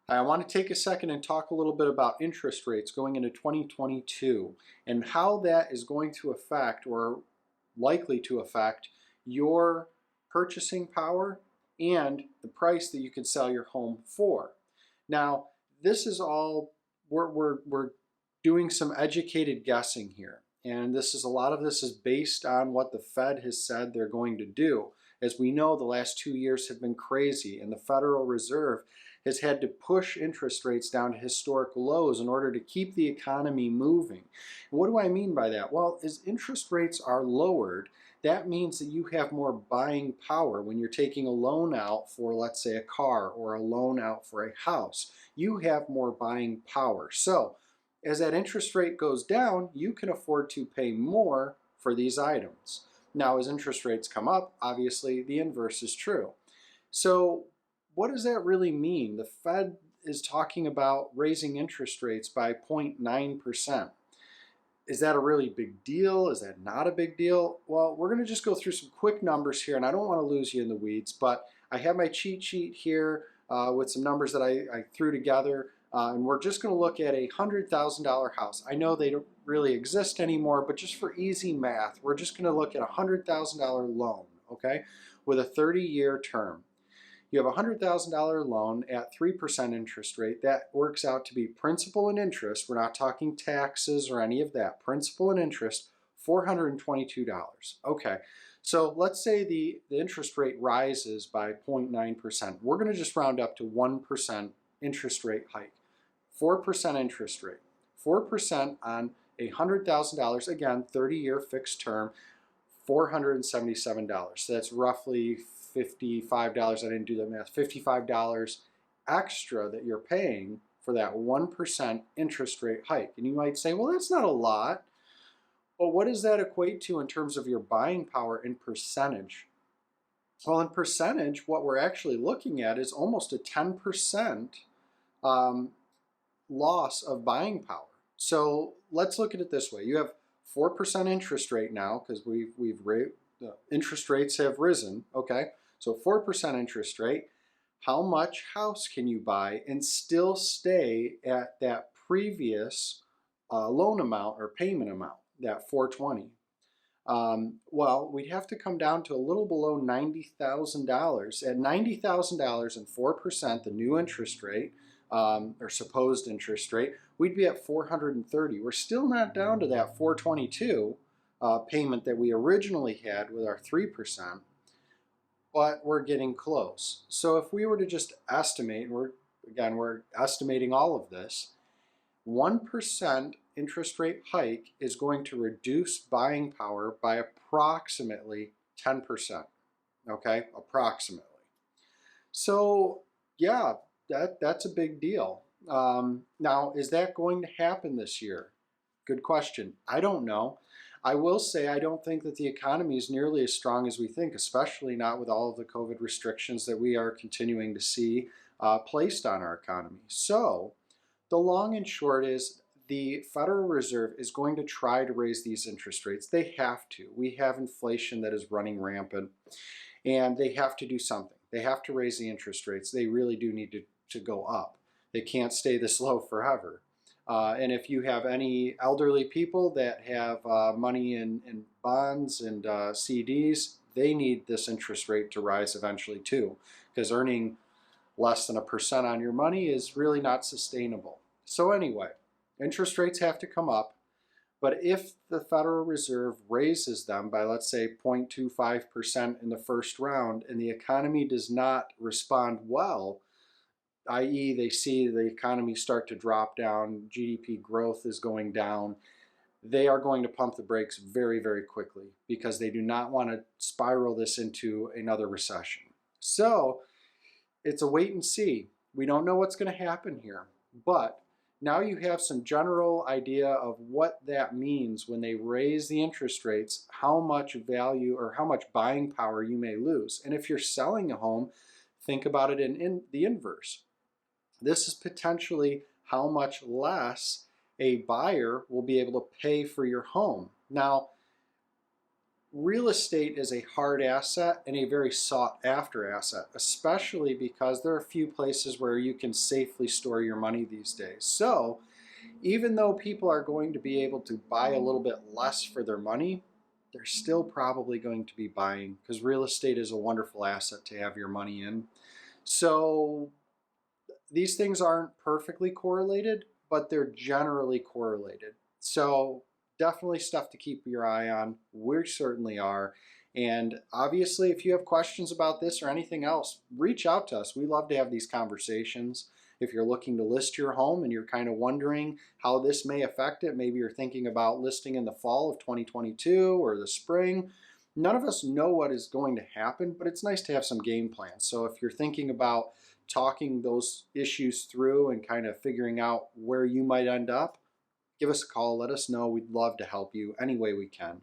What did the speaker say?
I want to take a second and talk a little bit about interest rates going into 2022 and how that is going to affect or likely to affect your purchasing power and the price that you can sell your home for. Now, this is all, we're doing some educated guessing here. And a lot of this is based on what the Fed has said they're going to do. As we know, the last 2 years have been crazy, and the Federal Reserve has had to push interest rates down to historic lows in order to keep the economy moving. What do I mean by that? Well, as interest rates are lowered, that means that you have more buying power when you're taking a loan out for, let's say, a car or a loan out for a house. You have more buying power. So, as that interest rate goes down, you can afford to pay more for these items. Now, as interest rates come up, obviously the inverse is true. So, what does that really mean? The Fed is talking about raising interest rates by 0.9%. Is that a really big deal? Is that not a big deal? Well, we're going to just go through some quick numbers here, and I don't want to lose you in the weeds, but I have my cheat sheet here with some numbers that I threw together, and we're just going to look at a $100,000 house. I know they don't really exist anymore, but just for easy math, we're just going to look at a $100,000 loan, okay, with a 30-year term. You have a $100,000 loan at 3% interest rate. That works out to be principal and interest. We're not talking taxes or any of that. Principal and interest, $422. Okay, so let's say the interest rate rises by 0.9%. We're going to just round up to 1% interest rate hike. 4% interest rate. 4% on a $100,000, again, 30-year fixed term, $477. So that's roughly $55. I didn't do that math. $55 extra that you're paying for that 1% interest rate hike. And you might say, well, that's not a lot. But what does that equate to in terms of your buying power in percentage? Well, in percentage, what we're actually looking at is almost a 10% loss of buying power. So let's look at it this way. You have 4% interest rate now because the interest rates have risen. Okay, so 4% interest rate. How much house can you buy and still stay at that previous loan amount or payment amount, that 420? Well, we'd have to come down to a little below $90,000. At $90,000 and 4%, the new interest rate, or supposed interest rate, we'd be at 430. We're still not down to that 422 payment that we originally had with our 3%, but we're getting close. So if we were to just estimate, we're estimating all of this, 1% interest rate hike is going to reduce buying power by approximately 10%. Okay, approximately. So yeah, that's a big deal. Now, is that going to happen this year? Good question. I don't know. I will say I don't think that the economy is nearly as strong as we think, especially not with all of the COVID restrictions that we are continuing to see placed on our economy. So the long and short is the Federal Reserve is going to try to raise these interest rates. They have to. We have inflation that is running rampant, and they have to do something. They have to raise the interest rates. They really do need to go up. They can't stay this low forever. And if you have any elderly people that have money in bonds and CDs, they need this interest rate to rise eventually too, because earning less than 1% on your money is really not sustainable. So anyway, interest rates have to come up, but if the Federal Reserve raises them by, let's say, 0.25% in the first round and the economy does not respond well, i.e. they see the economy start to drop down, GDP growth is going down, they are going to pump the brakes very, very quickly because they do not want to spiral this into another recession. So it's a wait and see. We don't know what's going to happen here, but now you have some general idea of what that means when they raise the interest rates, how much value or how much buying power you may lose. And if you're selling a home, think about it in the inverse. This is potentially how much less a buyer will be able to pay for your home. Now, real estate is a hard asset and a very sought after asset, especially because there are a few places where you can safely store your money these days. So even though people are going to be able to buy a little bit less for their money, they're still probably going to be buying because real estate is a wonderful asset to have your money in. So these things aren't perfectly correlated, but they're generally correlated. So definitely stuff to keep your eye on. We certainly are. And obviously, if you have questions about this or anything else, reach out to us. We love to have these conversations. If you're looking to list your home and you're kind of wondering how this may affect it, maybe you're thinking about listing in the fall of 2022 or the spring. None of us know what is going to happen, but it's nice to have some game plans. So if you're thinking about talking those issues through and kind of figuring out where you might end up, give us a call. Let us know. We'd love to help you any way we can.